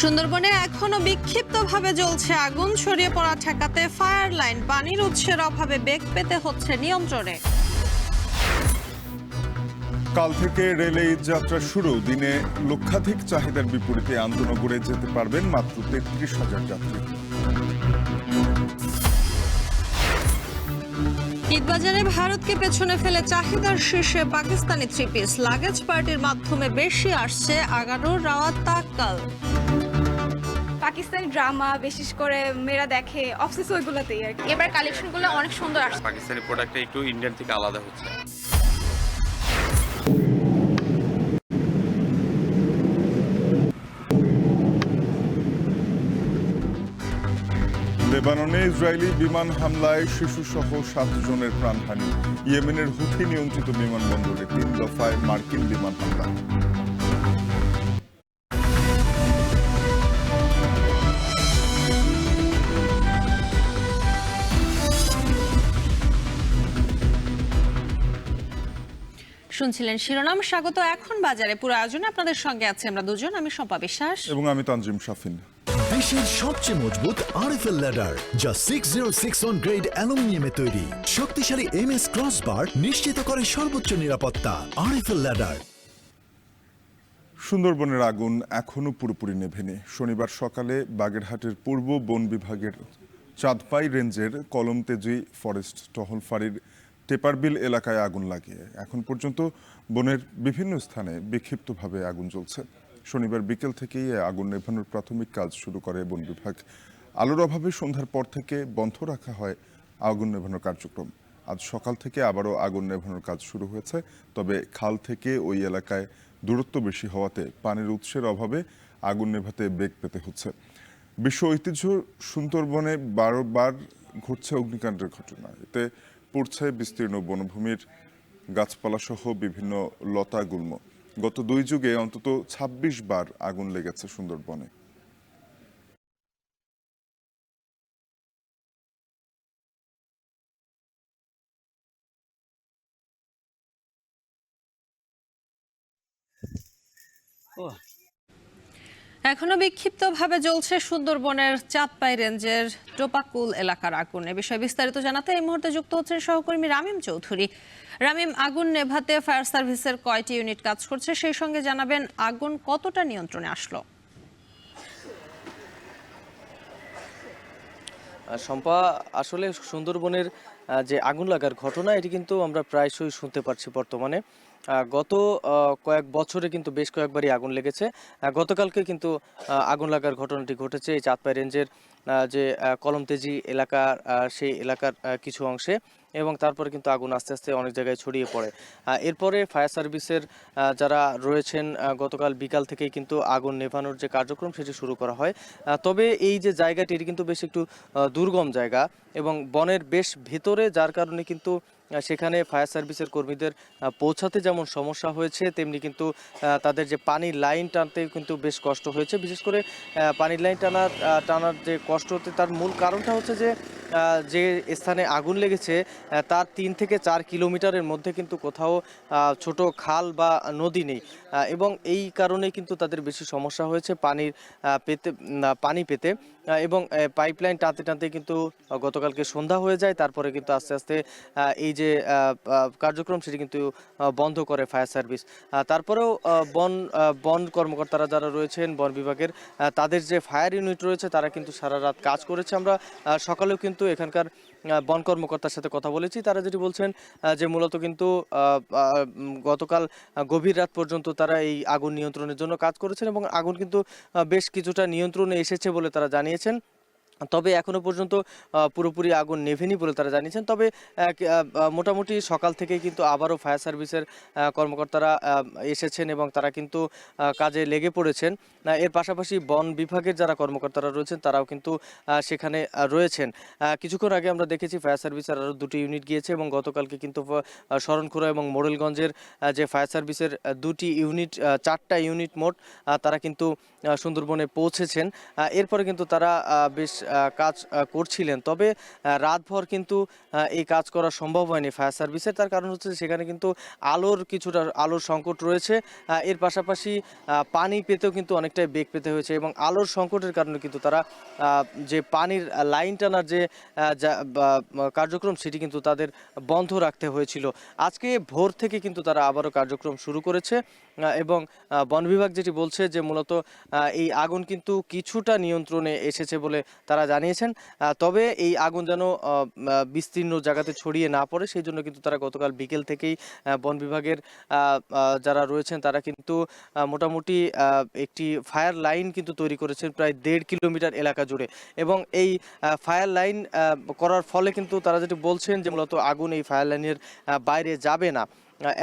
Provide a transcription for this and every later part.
সুন্দরবনে এখনো বিক্ষিপ্তভাবে জ্বলছে আগুন। ছড়িয়ে পড়া ঠেকাতে ফায়ার লাইন, পানির উৎসের অভাবে বেগ পেতে হচ্ছে নিয়ন্ত্রণে। কাল থেকে রেলে ঈদ যাত্রা শুরু। দিনে লক্ষাধিক চাহিদার বিপরীতে আন্তনগরে যেতে পারবেন মাত্র ৩৩,০০০ যাত্রী। ঈদবাজারে ভারতকে পেছনে ফেলে চাহিদার শীর্ষে পাকিস্তানি থ্রি পিস। লাগেজ পার্টির মাধ্যমে বেশি আসছে আগানোর রাওয়াত তাক্কাল। পাকিস্তানি ড্রামা বিশেষ করে মেয়েরা দেখে অফিস ওইগুলোতেই আর কি। এবার কালেকশনগুলো অনেক সুন্দর আসছে। পাকিস্তানি প্রোডাক্টটা একটু ইন্ডিয়ান থেকে আলাদা হচ্ছে। লেবাননে ইসরায়েলি বিমান হামলায় শিশুসহ ৭ জনের প্রাণহানি। ইয়েমেনের হুথি নিয়ন্ত্রিত বিমানবন্দরে ৩ দফায় মার্কিন বিমান হামলা। শুনছিলেন শিরোনাম। স্বাগত এখন বাজারে। পুরো আয়োজনে আপনাদের সঙ্গে আছি আমরা দুজন, আমি শম্পা বিশ্বাস এবং আমি তানজিম শাফিন। দেশের সবচেয়ে মজবুত আরএফএল ল্যাডার, যা 6061 গ্রেড অ্যালুমিনিয়ামে তৈরি। শক্তিশালী এমএস ক্রসবার নিশ্চিত করে সর্বোচ্চ নিরাপত্তা। RFL ladder. সুন্দরবনের আগুন এখনো পুরোপুরি নেভেনি। শনিবার সকালে বাগেরহাটের পূর্ব বন বিভাগের চাঁদপাই রেঞ্জের কলমতেজি ফরেস্ট টহল ফাঁড়ির টেপারবিল এলাকায় আগুন লাগিয়ে এখন পর্যন্ত বনের বিভিন্ন স্থানে বিক্ষিপ্তভাবে আগুন জ্বলছে। শনিবার বিকেল থেকেই আগুন নেভানোর প্রাথমিক কাজ শুরু করে বন বিভাগ। আলোর অভাবে সন্ধ্যার পর থেকে বন্ধ রাখা হয় আগুন নেভানোর কার্যক্রম। আজ সকাল থেকে আবারও আগুন নেভানোর কাজ শুরু হয়েছে, তবে খাল থেকে ওই এলাকায় দূরত্ব বেশি হওয়াতে পানির উৎসের অভাবে আগুন নেভাতে বেগ পেতে হচ্ছে। বিশ্ব ঐতিহ্য সুন্দরবনে বারবার ঘটছে অগ্নিকাণ্ডের ঘটনা। এতে পড়ছে বিস্তীর্ণ বনভূমির গাছপালা সহ বিভিন্ন লতা গুল্ম। গত 2 যুগে অন্তত 26 বার আগুন লেগেছে সুন্দরবনে। এখনো বিক্ষিপ্তভাবে জ্বলছে সুন্দরবনের চাঁদপাই রেঞ্জের টোপাকুল এলাকার আগুন। এ বিষয়ে বিস্তারিত জানাতে এই মুহূর্তে যুক্ত হচ্ছেন সহকর্মী রামিম চৌধুরী। রামিম, আগুন নেভাতে ফায়ার সার্ভিসের কয়টি ইউনিট কাজ করছে, সেই সঙ্গে জানাবেন আগুন কতটা নিয়ন্ত্রণে আসলো? শম্পা, আসলে সুন্দরবনের যে আগুন লাগার ঘটনা, এটি কিন্তু আমরা প্রায়শই শুনতে পারছি বর্তমানে। গত কয়েক বছরে কিন্তু বেশ কয়েকবারই আগুন লেগেছে। গতকালকে কিন্তু আগুন লাগার ঘটনাটি ঘটেছে এই চাঁদপাই রেঞ্জের যে কলমতেজি এলাকার সেই এলাকার কিছু অংশে, এবং তারপরে কিন্তু আগুন আস্তে আস্তে অনেক জায়গায় ছড়িয়ে পড়ে। এরপরে ফায়ার সার্ভিসের যারা রয়েছেন গতকাল বিকাল থেকেই কিন্তু আগুন নেভানোর যে কার্যক্রম সেটি শুরু করা হয়। তবে এই যে জায়গাটি, এটি কিন্তু বেশ একটু দুর্গম জায়গা এবং বনের বেশ ভেতরে, যার কারণে কিন্তু সেখানে ফায়ার সার্ভিসের কর্মীদের পৌঁছাতে যেমন সমস্যা হয়েছে, তেমনি কিন্তু তাদের যে পানির লাইন টানতে কিন্তু বেশ কষ্ট হয়েছে। বিশেষ করে পানির লাইন টানার যে কষ্ট হতে, তার মূল কারণটা হচ্ছে যে স্থানে আগুন লেগেছে তার 3 থেকে 4 কিলোমিটারের মধ্যে কিন্তু কোথাও ছোট খাল বা নদী নেই, এবং এই কারণে কিন্তু তাদের বেশি সমস্যা হয়েছে পানি পেতে। এবং পাইপলাইন টানতে টানতে কিন্তু গতকালকে সন্ধ্যা হয়ে যায়। তারপরে কিন্তু আস্তে আস্তে এই যে কার্যক্রম সেটি কিন্তু বন্ধ করে ফায়ার সার্ভিস। তারপরেও বন কর্মকর্তারা যারা রয়েছেন বন বিভাগের, তাদের যে ফায়ার ইউনিট রয়েছে তারা কিন্তু সারা রাত কাজ করেছে। আমরা সকালেও কিন্তু এখানকার বন কর্মকর্তার সাথে কথা বলেছি। তারা যেটি বলছেন যে মূলত কিন্তু গতকাল গভীর রাত পর্যন্ত তারা এই আগুন নিয়ন্ত্রণের জন্য কাজ করেছেন, এবং আগুন কিন্তু বেশ কিছুটা নিয়ন্ত্রণে এসেছে বলে তারা জানিয়েছেন। তবে এখনো পর্যন্ত পুরোপুরি আগুন নেভেনি বলে তারা জানিয়েছেন। তবে মোটামুটি সকাল থেকেই কিন্তু আবারও ফায়ার সার্ভিসের কর্মকর্তারা এসেছেন এবং তারা কিন্তু কাজে লেগে পড়েছেন। এর পাশাপাশি বন বিভাগের যারা কর্মকর্তারা রয়েছেন তারাও কিন্তু সেখানে রয়েছেন। কিছুক্ষণ আগে আমরা দেখেছি ফায়ার সার্ভিসের আরও 2টি ইউনিট গিয়েছে, এবং গতকালকে কিন্তু শরণখোলা এবং মোড়েলগঞ্জের যে ফায়ার সার্ভিসের 2টি ইউনিট, 4টা ইউনিট মোট, তারা কিন্তু সুন্দরবনে পৌঁছেছেন। এরপরে কিন্তু তারা বেশ কাজ করছিলেন, তবে রাতভর কিন্তু এই কাজ করা সম্ভব হয়নি ফায়ার সার্ভিসের। তার কারণ হচ্ছে সেখানে কিন্তু আলোর সংকট রয়েছে। এর পাশাপাশি পানি পেতেও কিন্তু অনেকটাই বেগ পেতে হয়েছে এবং আলোর সংকটের কারণে কিন্তু তারা যে পানির লাইন টানার যে কার্যক্রম সেটি কিন্তু তাদের বন্ধ রাখতে হয়েছিল। আজকে ভোর থেকে কিন্তু তারা আবারও কার্যক্রম শুরু করেছে এবং বন বিভাগ যেটি বলছে যে মূলত এই আগুন কিন্তু কিছুটা নিয়ন্ত্রণে এসেছে বলে তারা জানিয়েছেন। তবে এই আগুন যেন বিস্তীর্ণ জায়গাতে ছড়িয়ে না পড়ে সেই জন্য কিন্তু তারা গতকাল বিকেল থেকেই বন বিভাগের যারা রয়েছেন তারা কিন্তু মোটামুটি একটি ফায়ার লাইন কিন্তু তৈরি করেছেন প্রায় 1.5 কিলোমিটার এলাকা জুড়ে এবং এই ফায়ার লাইন করার ফলে কিন্তু তারা যেটি বলছেন যে মূলত আগুন এই ফায়ার লাইনের বাইরে যাবে না,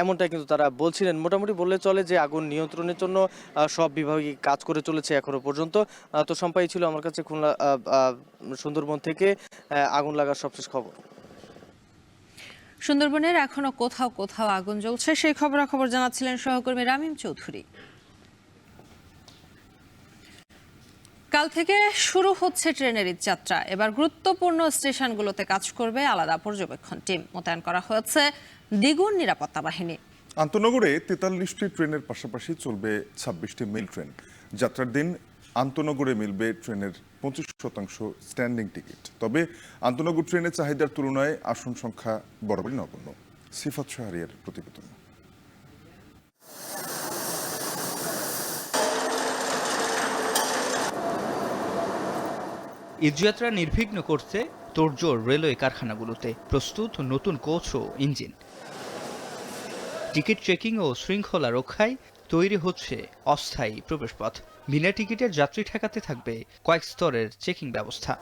এমনটাই কিন্তু তারা বলছিলেন। মোটামুটি বললে চলে যে আগুন নিয়ন্ত্রণের জন্য সব বিভাগই কাজ করে চলেছে এখনো পর্যন্ত। তো সম্পাই ছিল আমার কাছে খুলনা সুন্দরবন থেকে আগুন লাগার সবশেষ খবর। সুন্দরবনের এখনো কোথাও কোথাও আগুন জ্বলছে, সেই খবরাখবর জানাচ্ছিলেন সহকর্মী রামিম চৌধুরী। কাল থেকে শুরু হচ্ছে ট্রেনের যাত্রা। এবার গুরুত্বপূর্ণ স্টেশনগুলোতে কাজ করবে আলাদা পর্যবেক্ষণ টিম। মোতায়েন করা হয়েছে দ্বিগুণ নিরাপত্তা বাহিনী। আন্তনগরে 43টি ট্রেনের পাশাপাশি চলবে 26টি মেল ট্রেন। যাত্রার দিন আন্তনগরে মিলবে ট্রেনের 25% স্ট্যান্ডিং টিকিট। তবে আন্তনগর ট্রেনের চাহিদার তুলনায় আসন সংখ্যা বরাবরই নগণ্য। সিফাত শাহরিয়ার প্রতিবেদন। ঈদযাত্রা নির্বিঘ্ন করতে তোড়জোড় রেলওয়ে কারখানাগুলোতে, প্রস্তুত নতুন কোচ ও ইঞ্জিন। টিকিট চেকিং ও শৃঙ্খলা রক্ষায় তৈরি হচ্ছে অস্থায়ী প্রবেশপথ। বিনা টিকিটের যাত্রী ঠেকাতে থাকবে কয়েক স্তরের চেকিং ব্যবস্থা।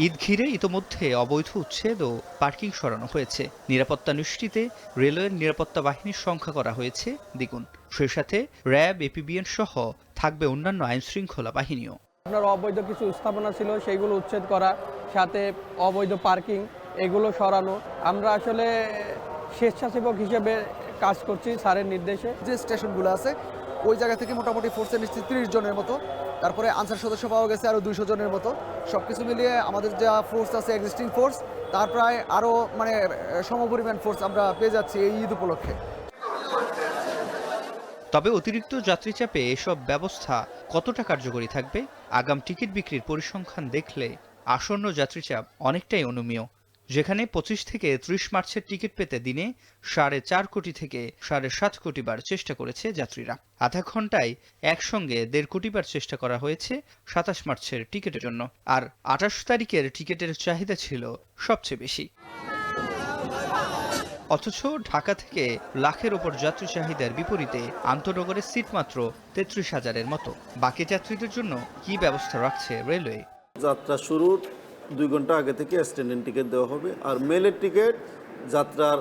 ঈদ ঘিরে ইতোমধ্যে অবৈধ উচ্ছেদ ও পার্কিং সরানো হয়েছে। নিরাপত্তা নিশ্চিতে রেলওয়ের নিরাপত্তা বাহিনীর সংখ্যা করা হয়েছে দ্বিগুণ। সেই সাথে র্যাব, এপিবিএন সহ থাকবে অন্যান্য আইন শৃঙ্খলা বাহিনীও। আপনার অবৈধ কিছু স্থাপনা ছিল সেইগুলো উচ্ছেদ করা, সাথে অবৈধ পার্কিং এগুলো সরানো। আমরা আসলে স্বেচ্ছাসেবক হিসেবে কাজ করছি স্যারের নির্দেশে। যে স্টেশনগুলো আছে ওই জায়গা থেকে মোটামুটি ফোর্সে নিশ্চিত 30 জনের মতো, তারপরে আনসার সদস্য পাওয়া গেছে আরও 200 জনের মতো। সব কিছু মিলিয়ে আমাদের যা ফোর্স আছে এক্সিস্টিং ফোর্স তার প্রায় আরও সমপরিমাণ ফোর্স আমরা পেয়ে যাচ্ছি এই ঈদ উপলক্ষে। তবে অতিরিক্ত যাত্রী চাপে এসব ব্যবস্থা কতটা কার্যকরী থাকবে? আগাম টিকিট বিক্রির পরিসংখ্যান দেখলে আসন্ন যাত্রী চাপ অনেকটাই অনুমেয়। যেখানে 25 থেকে 30 মার্চের টিকিট পেতে দিনে 4.5 কোটি থেকে 7.5 কোটি বার চেষ্টা করেছে যাত্রীরা। আধা ঘন্টায় একসঙ্গে 1.5 কোটি বার চেষ্টা করা হয়েছে 27 মার্চের টিকিটের জন্য। আর 28 তারিখের টিকিটের চাহিদা ছিল সবচেয়ে বেশি। অথচ ঢাকা থেকে লাখের ওপর যাত্রী চাহিদার বিপরীতে আন্তনগরের সিট মাত্র 33,000-এর মতো। বাকি যাত্রীদের জন্য কি ব্যবস্থা রাখছে রেলওয়ে? যাত্রা শুরুর 2 ঘন্টা আগে থেকে স্ট্যান্ডিং টিকিট দেওয়া হবে, আর মেলের টিকিট যাত্রার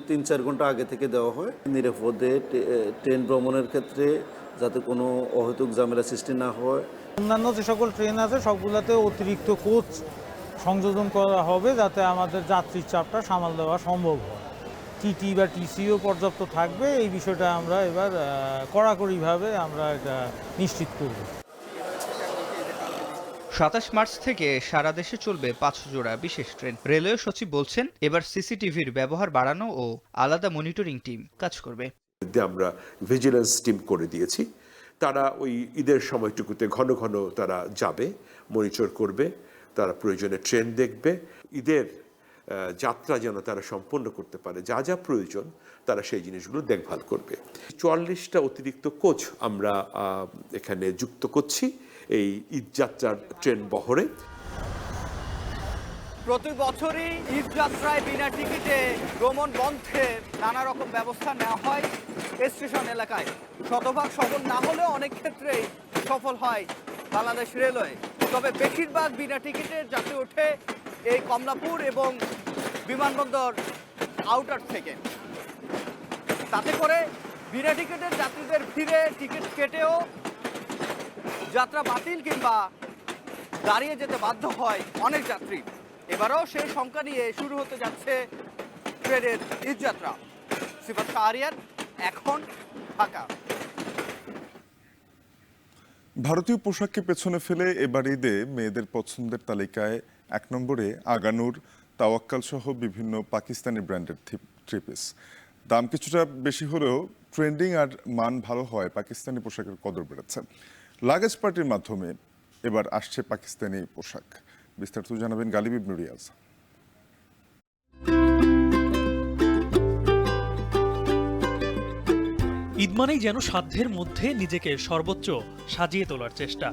3-4 ঘন্টা আগে থেকে দেওয়া হয়। নিরাপদে ট্রেন ভ্রমণের ক্ষেত্রে যাতে কোনো অহেতুক ঝামেলা সৃষ্টি না হয়। অন্যান্য যে সকল ট্রেন আছে সবগুলোতে অতিরিক্ত কোচ সংযোজন করা হবে যাতে আমাদের যাত্রীর চাপটা সামাল দেওয়া সম্ভব হয়। টিটি বা টিসিও পর্যাপ্ত থাকবে, এই বিষয়টা আমরা এবার কড়াকড়িভাবে আমরা এটা নিশ্চিত করব। 27 মার্চ থেকে সারা দেশে চলবে 5 জোড়া বিশেষ ট্রেন। রেলওয়ে সচিব বলছেন এবার সিসিটিভির ব্যবহার বাড়ানো ও আলাদা মনিটরিং টিম কাজ করবে। আমরা ভিজিলেন্স টিম করে দিয়েছি, তারা ওই ঈদের সময়টুকুতে ঘন ঘন তারা যাবে, মনিটর করবে, তারা প্রয়োজনে ট্রেন দেখবে। ঈদের যাত্রা যেন তারা সম্পন্ন করতে পারে, যা যা প্রয়োজন তারা সেই জিনিসগুলো দেখভাল করবে। 44টা অতিরিক্ত কোচ আমরা এখানে যুক্ত করছি এই ঈদ যাত্রার ট্রেন বহরে। প্রতি বছরই ঈদ যাত্রায় বিনা টিকিটে ভ্রমণ বন্ধের নানা রকম ব্যবস্থা নেওয়া হয় স্টেশন এলাকায়। শতভাগ সফল না হলেও অনেক ক্ষেত্রেই সফল হয় বাংলাদেশ রেলওয়ে। তবে বেশিরভাগ বিনা টিকিটের যাত্রী ওঠে এই কমলাপুর এবং বিমানবন্দর আউটার থেকে। তাতে করে বিনা টিকিটের যাত্রীদের ভিড়ে টিকিট কেটেও যাত্রা বাতিল কিংবা দাঁড়িয়ে যেতে বাধ্য হয় অনেক যাত্রী। এবারও সেই সংখ্যা নিয়ে শুরু হতে যাচ্ছে ট্রেনের ঈদযাত্রা। সিফাত শাহরিয়ার, এখন ঢাকা। ভারতীয় পোশাককে পেছনে ফেলে এবার ঈদে মেয়েদের পছন্দের তালিকায় 1 নম্বরে আগানুর, তাওয়াক্কাল সহ বিভিন্ন পাকিস্তানি ব্র্যান্ডের থ্রি পিস। দাম কিছুটা বেশি হলেও ট্রেন্ডিং আর মান ভালো হয় পাকিস্তানি পোশাকের কদর বেড়েছে। লাগেজ পার্টির মাধ্যমে এবার আসছে পাকিস্তানি পোশাক। বিস্তারিত জানাবেন গালিব ইবনে রিয়াজ। ঈদ মানেই যেন সাধ্যের মধ্যে নিজেকে সর্বোচ্চ সাজিয়ে তোলার চেষ্টা।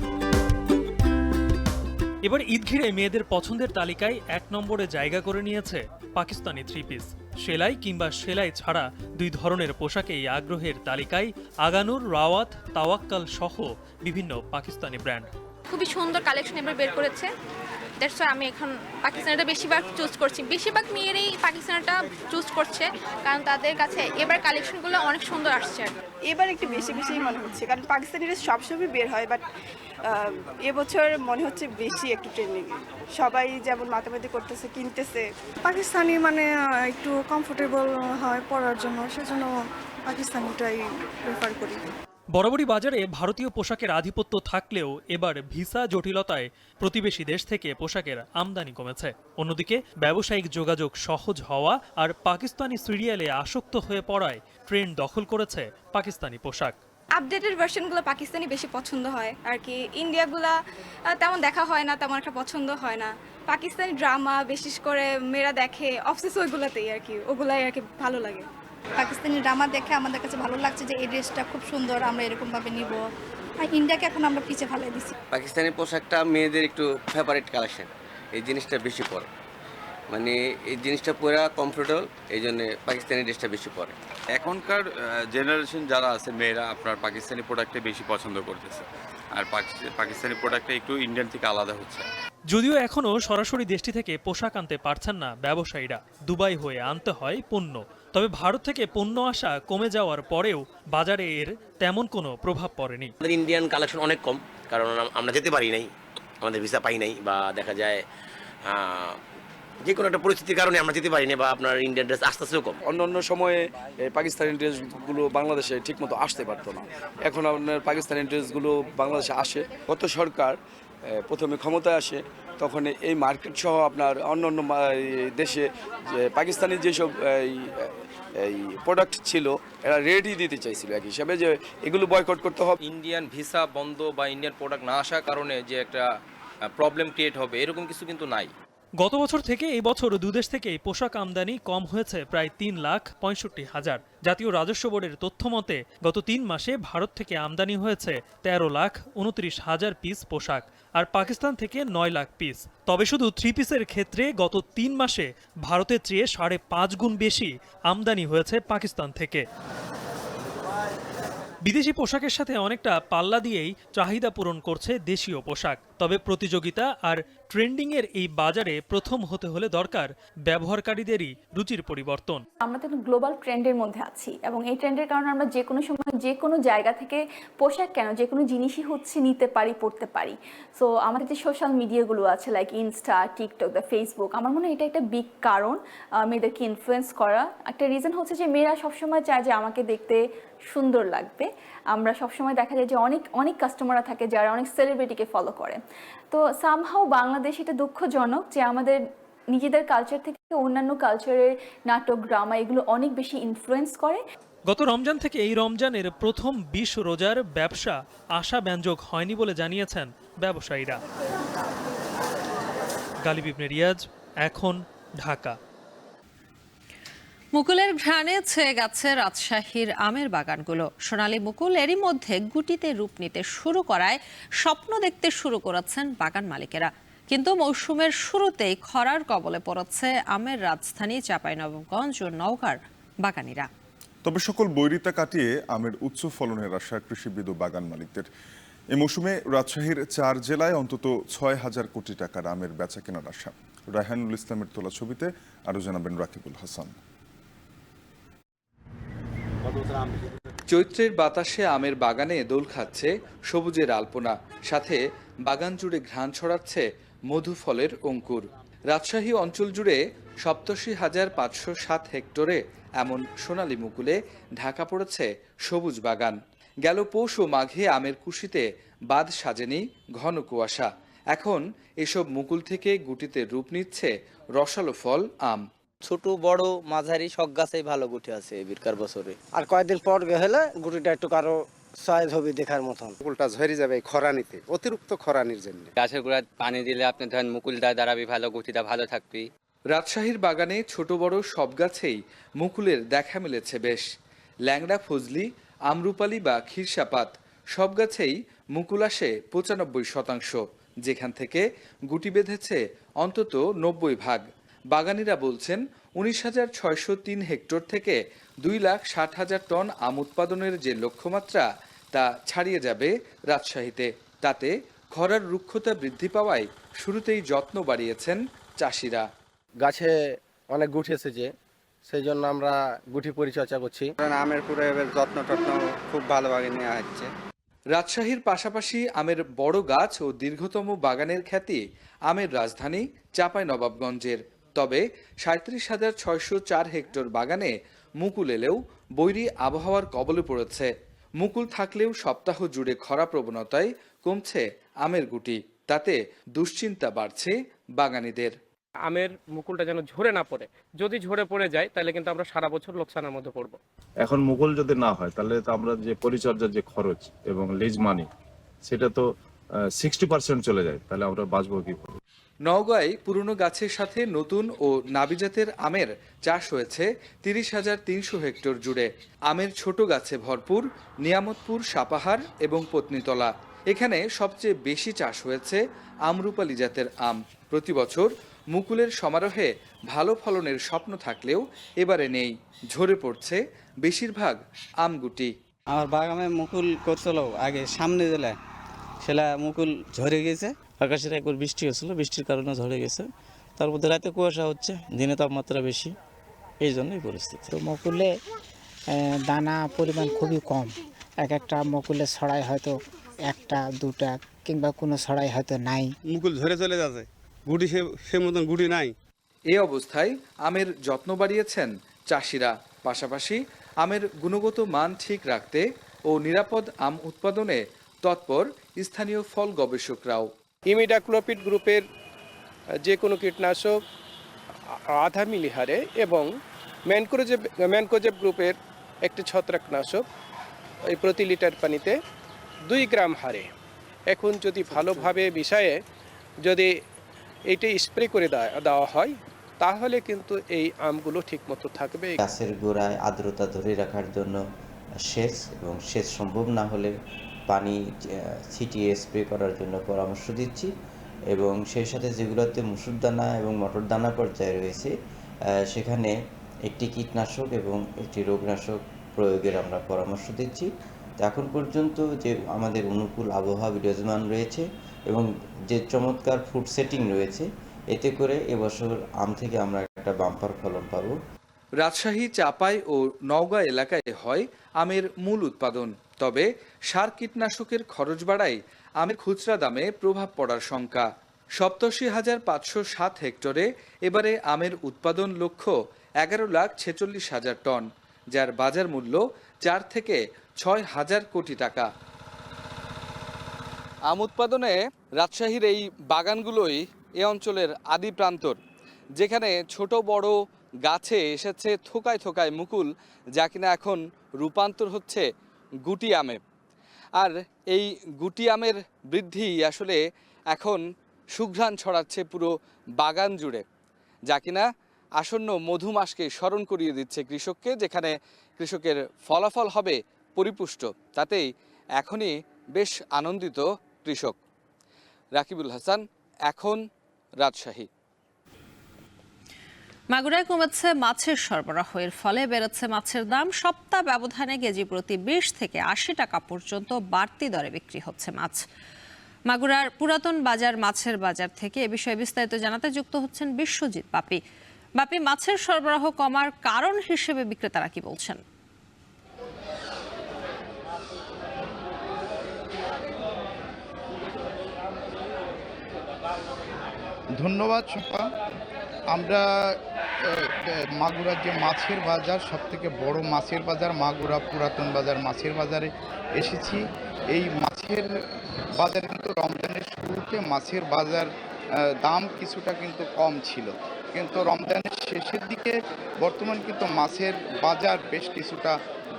এবার ঈদ ঘিরে মেয়েদের পছন্দের তালিকায় 1 নম্বরে জায়গা করে নিয়েছে পাকিস্তানি থ্রি পিস। সেলাই কিংবা সেলাই ছাড়া 2 ধরনের পোশাকেই আগ্রহের তালিকায় আগানুর, রাওয়াত, তাওয়াক্কাল সহ বিভিন্ন পাকিস্তানি ব্র্যান্ড। খুবই সুন্দর কালেকশন এবার বের করেছে। দ্যাটস ওয়াই আমি এখন পাকিস্তানিটা বেশিরভাগ চুজ করছি। বেশিরভাগ মেয়েরাই পাকিস্তানিটা চুজ করছে, কারণ তাদের কাছে এবার কালেকশনগুলো অনেক সুন্দর আসছে। এবার একটু বেশি মনে হচ্ছে, কারণ পাকিস্তানিরা সবসময় বের হয়, বাট এবছর মনে হচ্ছে বেশি একটু ট্রেন্ডিং। সবাই যেমন মাতামাতি করতেছে, কিনতেছে। পাকিস্তানি মানে একটু কমফোর্টেবল হয় পরার জন্য, সেজন্য পাকিস্তানিটাই প্রেফার করি। বরাবরই বাজারে ভারতীয় পোশাকের আধিপত্য থাকলেও এবার ভিসা জটিলতায় প্রতিবেশী দেশ থেকে পোশাকের আমদানি কমেছে। অন্যদিকে ব্যবসায়িক যোগাযোগ সহজ হওয়া আর পাকিস্তানি সিরিয়ালে আসক্ত হয়ে পড়ায় ট্রেন্ড দখল করেছে পাকিস্তানি পোশাক। আপডেটেড ভার্সনগুলো পাকিস্তানি বেশি পছন্দ হয় আর কি। ইন্ডিয়াগুলা তেমন দেখা হয় না, তেমন একটা পছন্দ হয় না। পাকিস্তানি ড্রামা বিশেষ করে মেয়েরা দেখে অবসেস ওইগুলোতেই আর কি, ওগুলাই আর কি ভালো লাগে। পাকিস্তানি ড্রামা দেখে আমাদের কাছে ভালো লাগছে যে এই ড্রেসটা খুব সুন্দর, আমরা এরকমভাবে নিব। আর ইন্ডিয়াকে এখন আমরা পিছিয়ে ফেলে দিচ্ছি। পাকিস্তানি পোশাকটা মেয়েদের একটু ফেভারিট কালেকশন, এই জিনিসটা বেশি পরে, মানে এই জিনিসটা পুরো কমফোর্টেবল, এই জন্য পাকিস্তানি ড্রেসটা বেশি পরে। এখনকার জেনারেশন যারা আছে মেয়েরা আপনার পাকিস্তানি প্রোডাক্টে বেশি পছন্দ করতেছে, আর পাকিস্তানি প্রোডাক্টটা একটু ইন্ডিয়ান থেকে আলাদা হচ্ছে। যদিও এখনও সরাসরি দেশটি থেকে পোশাক আনতে পারছেন না ব্যবসায়ীরা, দুবাই হয়ে আনতে হয় পণ্য। তবে ভারত থেকে পণ্য আসা কমে যাওয়ার পরেও বাজারে এর তেমন কোনো প্রভাব পড়েনি। আমাদের ইন্ডিয়ান কালেকশন অনেক কম, কারণ আমরা যেতে পারি নাই, আমাদের ভিসা পাই নাই, বা দেখা যায় যে কোনো একটা পরিস্থিতির কারণে আমরা যেতে পারি না, বা আপনার ইন্ডিয়ান ড্রেস আসতেছেও কম। অন্য সময়ে পাকিস্তানি ড্রেসগুলো বাংলাদেশে ঠিকমতো আসতে পারতো না, এখন আপনার পাকিস্তানি ড্রেসগুলো বাংলাদেশে আসে। গত সরকার প্রথমে ক্ষমতায় আসে, তখন এই মার্কেট সহ আপনার অন্য দেশে পাকিস্তানি যেসব এই প্রোডাক্ট ছিল এরা রেডি দিতে চাইছিল এক হিসাবে, যে এগুলো বয়কট করতে হবে। ইন্ডিয়ান ভিসা বন্ধ বা ইন্ডিয়ান প্রোডাক্ট না আসার কারণে যে একটা প্রবলেম ক্রিয়েট হবে এরকম কিছু কিন্তু নাই। গত বছর থেকে এই বছর দুদেশ থেকে পোশাক আমদানি কম হয়েছে প্রায় 3,65,000। জাতীয় রাজস্ব বোর্ডের তথ্য মতে গত 3 মাসে ভারত থেকে আমদানি হয়েছে 13,29,000 পিস পোশাক, আর পাকিস্তান থেকে 9 লাখ পিস। তবে শুধু থ্রি পিসের ক্ষেত্রে গত 3 মাসে ভারতের চেয়ে 5.5 গুণ বেশি আমদানি হয়েছে পাকিস্তান থেকে। বিদেশি পোশাকের সাথে অনেকটা পাল্লা দিয়েই চাহিদা পূরণ করছে দেশীয় পোশাক। তবে প্রতিযোগিতা আর ট্রেন্ডিংয়ের এই বাজারে প্রথম হতে হলে দরকার ব্যবহারকারীদেরই রুচির পরিবর্তন। আমরা তো গ্লোবাল ট্রেন্ডের মধ্যে আছি, এবং এই ট্রেন্ডের কারণে আমরা যে কোনো সময় যে কোনো জায়গা থেকে পোশাক কেন যে কোনো জিনিসই হচ্ছে নিতে পারি, পড়তে পারি। সো আমাদের যে সোশ্যাল মিডিয়াগুলো আছে like Insta, TikTok, the Facebook, আমার মনে হয় এটা একটা বিগ কারণ মেয়েদেরকে ইনফ্লুয়েন্স করা। একটা রিজন হচ্ছে যে মেয়েরা সবসময় চায় যে আমাকে দেখতে সুন্দর লাগবে। আমরা সবসময় দেখা যায় যে অনেক কাস্টমাররা থাকে যারা অনেক সেলিব্রিটিকে ফলো করে। তো সামহাও বাংলাদেশ এটা দুঃখজনক যে আমাদের নিজেদের কালচার থেকে অন্যান্য কালচারের নাটক, ড্রামা এগুলো অনেক বেশি ইনফ্লুয়েন্স করে। গত রমজান থেকে এই রমজানের প্রথম 20 রোজার ব্যবসা আশাব্যঞ্জক হয়নি বলে জানিয়েছেন ব্যবসায়ীরা। গালিব ইবনে রিয়াজ, এখন, ঢাকা। মুকুলের ঘ্রাণে ছেয়ে গেছে রাজশাহীর আমের বাগানগুলো। সোনালী মুকুল এরই মধ্যে গুটিতে রূপ নিতে শুরু করায় স্বপ্ন দেখতে শুরু করেছেন বাগান মালিকেরা। কিন্তু মৌসুমের শুরুতেই খরার কবলে পড়েছে আমের রাজধানী চাঁপাইনবাবগঞ্জ ও নওগাঁর বাগানিরা। তবে সকল বৈরিতা কাটিয়ে আমের উচ্চ ফলনের আশা কৃষিবিদ ও বাগান মালিকদের। এই মৌসুমে রাজশাহীর 4 জেলায় অন্তত 6,000 কোটি টাকার আমের বেচা কেনার আশা। রায়হানুল ইসলামের তোলা ছবিতে আরো জানাবেন রাকিবুল হাসান। চৈত্রের বাতাসে আমের বাগানে দোল খাচ্ছে সবুজের আলপনা, সাথে বাগান জুড়ে ঘ্রাণ ছড়াচ্ছে মধু ফলের অঙ্কুর। রাজশাহী অঞ্চল জুড়ে 87,507 হেক্টরে এমন সোনালী মুকুলে ঢাকা পড়েছে সবুজ বাগান। গেল পৌষ ও মাঘে আমের কুশিতে বাঁধ সাজেনি ঘন কুয়াশা। এখন এসব মুকুল থেকে গুটিতে রূপ নিচ্ছে রসালো ফল আম। ছোট বড় মাঝারি সব গাছেই ভালো গুটি আছে এবারকার বছরে। আর কয়েকদিন পর গেলে গুটিটা একটু কারো সাইজ হবে দেখার মতন। মুকুলটা ঝরে যাবে খরানিতে, অতিরিক্ত খরানির জন্য। গাছের গোড়ায় পানি দিলে আপনি ধরেন মুকুলটা দাঁড়াবি ভালো, গুটিটা ভালো থাকবি। রাজশাহীর বাগানে ছোট বড় সব গাছেই মুকুলের দেখা মিলেছে বেশ। ল্যাংড়া ফজলি, আমরুপালি বা খিরসাপাত সব গাছেই মুকুল আসে ৯৫%, যেখান থেকে গুটি বেঁধেছে অন্তত ৯০ ভাগ। বাগানিরা বলছেন ১৯,৬০৩ হেক্টর থেকে ২,৬০,০০০ টন আম উৎপাদনের যে লক্ষ্যমাত্রা তা ছাড়িয়ে যাবে রাজশাহীতে। তাতে খরার রুক্ষতা বৃদ্ধি পাওয়ায় শুরুতেই যত্ন বাড়িয়েছেন চাষিরা। গাছে অনেক গুটি এসেছে, সেই জন্য আমরা গুটি পরিচর্যা করছি। আমের পুরো যত্ন খুব ভালোভাবে নেওয়া হচ্ছে। রাজশাহীর পাশাপাশি আমের বড় গাছ ও দীর্ঘতম বাগানের খ্যাতি আমের রাজধানী চাঁপাইনবাবগঞ্জের। তবে ৩৭,৬০৪ হেক্টর বাগানে মুকুল এলেও বৈরী আবহাওয়ার কবলে পড়েছে। মুকুল থাকলেও সপ্তাহ জুড়ে খরা প্রবণতায় কমছে আমের গুটি। তাতে দুশ্চিন্তা বাড়ছে বাগানীদের। আমের মুকুলটা যেন ঝরে না পড়ে, যদি ঝরে পড়ে যায় তাহলে কিন্তু আমরা সারা বছর লোকসানের মধ্যে পড়বো। এখন মুকুল যদি না হয় তাহলে তো আমরা যে পরিচর্যার যে খরচ এবং লিজ মানি সেটা তো 60% চলে যায়, তাহলে আমরা বাঁচবো কি করে? নওগাঁয় পুরনো গাছের সাথে নতুন ও নাবিজাতের আমের চাষ হয়েছে ৩০,৩০০ হেক্টর জুড়ে। আমের ছোট গাছে ভরপুর নিয়ামতপুর, সাপাহার এবং পত্নীতলা। এখানে সবচেয়ে বেশি চাষ হয়েছে আমরুপালি জাতের আম। প্রতি বছর মুকুলের সমারোহে ভালো ফলনের স্বপ্ন থাকলেও এবারে নেই। ঝরে পড়ছে বেশিরভাগ আমগুটি। আমার বাগানে মুকুল করছিল আগে সামনে দিলে, সেটা মুকুল ঝরে গেছে। আকাশের একবার বৃষ্টি হয়েছিল, বৃষ্টির কারণে ঝরে গেছে। তার মধ্যে রাতে কুয়াশা হচ্ছে, দিনে তাপমাত্রা বেশি, এই জন্যই পরিস্থিতি। তো মুকুলে দানা পরিমাণ খুবই কম। এক একটা মুকুলের ছড়াই হয়তো একটা দুটা কিংবা কোনো ছড়াই হয়তো নাই। মুকুল ঝরে চলে যাচ্ছে, গুটি সে মতন গুটি নাই। এই অবস্থায় আমের যত্ন বাড়িয়েছেন চাষিরা। পাশাপাশি আমের গুণগত মান ঠিক রাখতে ও নিরাপদ আম উৎপাদনে তৎপর স্থানীয় ফল গবেষকরাও। ইমিডাক্লোপিড গ্রুপের যে কোনো কীটনাশক 0.5 মিলি হারে এবং ম্যানকোজেব গ্রুপের একটি ছত্রাকনাশক এই প্রতি লিটার পানিতে 2 গ্রাম হারে এখন যদি ভালোভাবে মিশিয়ে যদি এইটা স্প্রে করে দেওয়া হয় তাহলে কিন্তু এই আমগুলো ঠিকমতো থাকবে। গাছের গোড়ায় আর্দ্রতা ধরে রাখার জন্য সেচ এবং সেচ সম্ভব না হলে পানি ছিটিয়ে স্প্রে করার জন্য পরামর্শ দিচ্ছি এবং সেই সাথে যেগুলোতে মুসুর দানা এবং মটর দানা পর্যায়ে রয়েছে সেখানে একটি কীটনাশক এবং একটি রোগনাশক প্রয়োগের আমরা পরামর্শ দিচ্ছি। এখন পর্যন্ত যে আমাদের অনুকূল আবহাওয়া বিরাজমান রয়েছে এবং যে চমৎকার ফুড সেটিং রয়েছে, এতে করে এবছর আম থেকে আমরা একটা বাম্পার ফলন পাব। রাজশাহী, চাঁপাই ও নওগাঁ এলাকায় হয় আমের মূল উৎপাদন। তবে সার কীটনাশকের খরচ বাড়ায় আমের খুচরা দামে প্রভাব পড়ার শঙ্কা। ৮৭,৫০৭ হেক্টরে এবারে আমের উৎপাদন লক্ষ্য ১১,৪৬,০০০ টন, যার বাজার মূল্য ৪ থেকে ৬ হাজার কোটি টাকা। আম উৎপাদনে রাজশাহীর এই বাগানগুলোই এ অঞ্চলের আদি প্রান্তর, যেখানে ছোট বড় গাছে এসেছে থোকায় থোকায় মুকুল, যা কিনা এখন রূপান্তর হচ্ছে গুটি আমে। আর এই গুটি আমের বৃদ্ধি আসলে এখন সুঘ্রাণ ছড়াচ্ছে পুরো বাগান জুড়ে, যা কিনা আসন্ন মধু মাসকে স্মরণ করিয়ে দিচ্ছে কৃষককে, যেখানে কৃষকের ফলাফল হবে পরিপুষ্ট। তাতেই এখনই বেশ আনন্দিত কৃষক। রাকিবুল হাসান, এখন, রাজশাহী। মাগুরায় কমেছে মাছের সরবরাহ, এর ফলে বেড়েছে মাছের দাম। সপ্তাহ ব্যবধানে কেজি প্রতি ২০ থেকে ৮০ টাকা পর্যন্ত বাড়তি দরে বিক্রি হচ্ছে মাছ। মাগুরার পুরাতন বাজার মাছের বাজার থেকে এ বিষয়ে বিস্তারিত জানাতে যুক্ত হচ্ছেন বিশ্বজিৎ বাপি। বাপি, মাছের সরবরাহ কমার কারণ হিসেবে বিক্রেতারা কি বলছেন? ধন্যবাদ সুপা। আমরা মাগুরার যে মাছের বাজার, সবথেকে বড় মাছের বাজার মাগুরা পুরাতন বাজার মাছের বাজারে এসেছি। এই মাছের বাজারে কিন্তু রমজানের শুরুতে মাছের বাজার দাম কিছুটা কিন্তু কম ছিল, কিন্তু রমজানের শেষের দিকে বর্তমান কিন্তু মাছের বাজার বেশ কিছুটা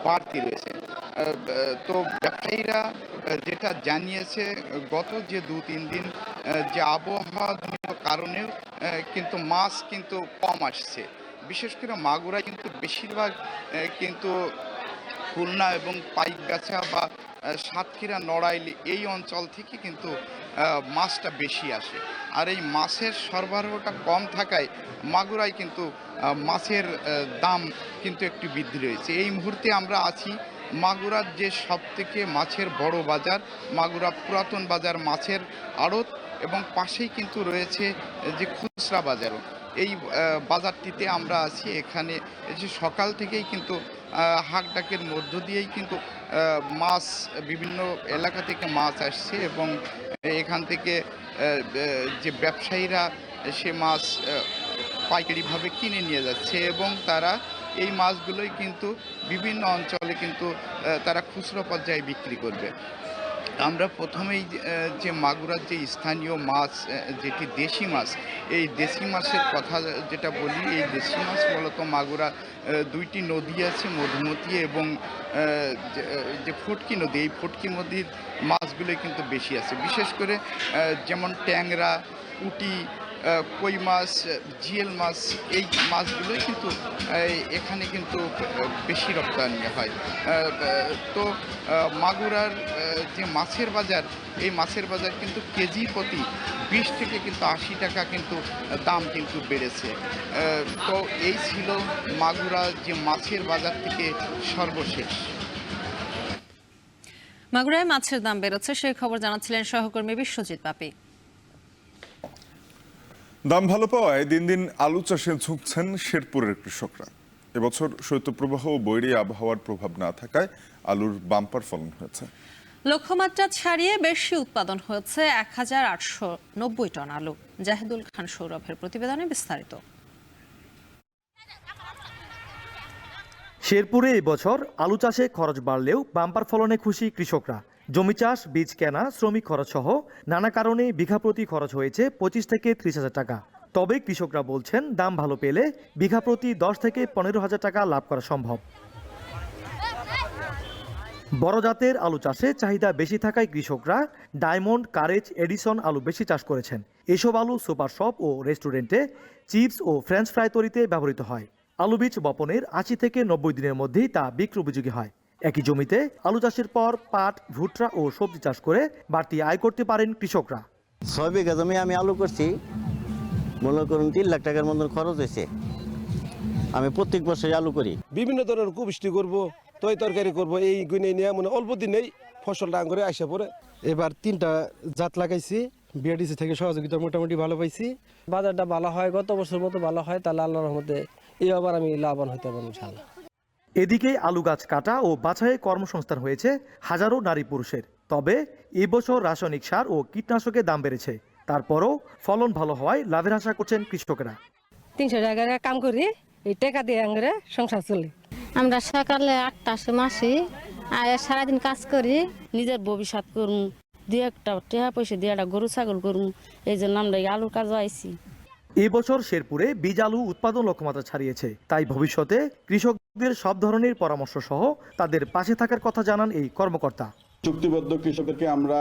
বাড়তি রয়েছে। তো ব্যবসায়ীরা যেটা জানিয়েছে, গত যে 2-3 দিন যে আবহাওয়াজনিত কারণেও কিন্তু মাছ কিন্তু কম আসছে। বিশেষ করে মাগুরায় কিন্তু বেশিরভাগ কিন্তু খুলনা এবং পাইকগাছা বা সাতক্ষীরা নড়াইল এই অঞ্চল থেকে কিন্তু মাছটা বেশি আসে। আর এই মাছের সরবরাহটা কম থাকায় মাগুরায় কিন্তু মাছের দাম কিন্তু একটু বৃদ্ধি রয়েছে। এই মুহূর্তে আমরা আছি মাগুরার যে সবথেকে মাছের বড় বাজার মাগুরা পুরাতন বাজার মাছের আড়ত, এবং পাশেই কিন্তু রয়েছে যে খুচরা বাজারও। এই বাজারটিতে আমরা আছি। এখানে যে সকাল থেকেই কিন্তু হাঁক ডাকের মধ্য দিয়েই কিন্তু মাছ বিভিন্ন এলাকা থেকে মাছ আসছে, এবং এখান থেকে যে ব্যবসায়ীরা সে মাছ পাইকারিভাবে কিনে নিয়ে যাচ্ছে, এবং তারা এই মাছগুলোই কিন্তু বিভিন্ন অঞ্চলে কিন্তু তারা খুচরো পর্যায়ে বিক্রি করবে। আমরা প্রথমেই যে মাগুরার যে স্থানীয় মাছ যেটি দেশি মাছ, এই দেশি মাছের কথা যেটা বলি, এই দেশি মাছ মূলত মাগুরা 2টি নদী আছে, মধুমতি এবং যে ফটকি নদী, এই ফটকি নদীর মাছগুলোই কিন্তু বেশি আছে। বিশেষ করে যেমন ট্যাংরা, পুঁটি, কই মাছ, জিয়েল মাছ, এই মাছগুলোই কিন্তু এখানে কিন্তু বেশি রপ্তানি হয়। তো মাগুরার যে মাছের বাজার, এই মাছের বাজার কিন্তু কেজি প্রতি 20 থেকে কিন্তু 80 টাকা কিন্তু দাম কিন্তু বেড়েছে। তো এই ছিল মাগুরা যে মাছের বাজার থেকে সর্বশেষ। মাগুরায় মাছের দাম বেড়েছে, সেই খবর জানাচ্ছিলেন সহকর্মী বিশ্বজিৎ বাপি। দাম ভালো পাওয়ায় দিন দিন আলু চাষে ঝুঁকছেন শেরপুরের কৃষকরা। এবছর শৈত্যপ্রবাহ ও বৈরী আবহাওয়ার প্রভাব না থাকায় আলুর বাম্পার ফলন হয়েছে। লক্ষ্যমাত্রা ছাড়িয়ে বেশি উৎপাদন হয়েছে 1890 টন আলু। জাহিদুল খান সৌরভের প্রতিবেদনে বিস্তারিত। শেরপুরে এবছর আলু চাষে খরচ বাড়লেও বাম্পার ফলনে খুশি কৃষকরা। জমি চাষ, বীজ কেনা, শ্রমিক খরচ সহ নানা কারণে বিঘা প্রতি খরচ হয়েছে 25 থেকে 30 হাজার টাকা। তবে কৃষকরা বলছেন দাম ভালো পেলে বিঘা প্রতি 10 থেকে 15 হাজার টাকা লাভ করা সম্ভব। বড় জাতের আলু চাষে চাহিদা বেশি থাকায় কৃষকরা ডায়মন্ড, কারেজ, এডিসন আলু বেশি চাষ করেছেন। এসব আলু সুপার শপ ও রেস্টুরেন্টে চিপস ও ফ্রেঞ্চ ফ্রাই তৈরিতে ব্যবহৃত হয়। আলু বীজ বপনের 80 থেকে 90 দিনের মধ্যেই তা বিক্রি উপযোগী হয়। একই জমিতে আলু চাষের পর পাট, ভুট্টা ও সবজি চাষ করে বাড়তি আয় করতে পারেন কৃষকরা। 6 বিঘা জমি আমি আলু করছি, মনে করুন 3 লাখ টাকার মতন খরচ হয়েছে। আমি প্রত্যেক বছর আলু করি। বিভিন্ন ধরনের কুবৃষ্টি করব, তরকারি করব, এই গুণে নিয়ে মানে অল্প দিনেই ফসলটা আঙ্গুরে আসে পড়ে। এবার 3টা জাত লাগাইছি, বিআরডিসি থেকে সহযোগিতা মোটামুটি ভালো পাইছি। বাজারটা ভালো হয়, গত বছর মতো ভালো হয়, তাহলে আল্লাহর রহমতে এবার আমি লাভবান হতে পারবো ইনশাআল্লাহ। এদিকে আলু গাছ কাটা ও বাছাইয়ে কর্মসংস্থান হয়েছে হাজারো নারী পুরুষের। তবে এবছর রাসায়নিক সার ও কীটনাশকের দাম বেড়েছে। তারপরও ফলন ভালো হওয়ায় লাভের আশা করছেন কৃষকেরা। 300 টাকা কাম করি, এই টাকা দিয়ে আঙ্গুরে সংসার চলে। আমরা সকালে 8টার সময় আসি, আর সারাদিন কাজ করি, নিজের ভবিষ্যৎ করুন, দিয়ে একটা টাকা পয়সা দিয়ে একটা গরু ছাগল করুন, এই জন্য আমরা আলুর কাজও আইছি। এবছর শেরপুরে বীজ আলু উৎপাদন লক্ষ্যমাত্রা ছাড়িয়েছে। তাই ভবিষ্যতে কৃষকদের সব ধরনের পরামর্শ সহ তাদের পাশে থাকার কথা জানান এই কর্মকর্তা। চুক্তিবদ্ধ কৃষকদেরকে আমরা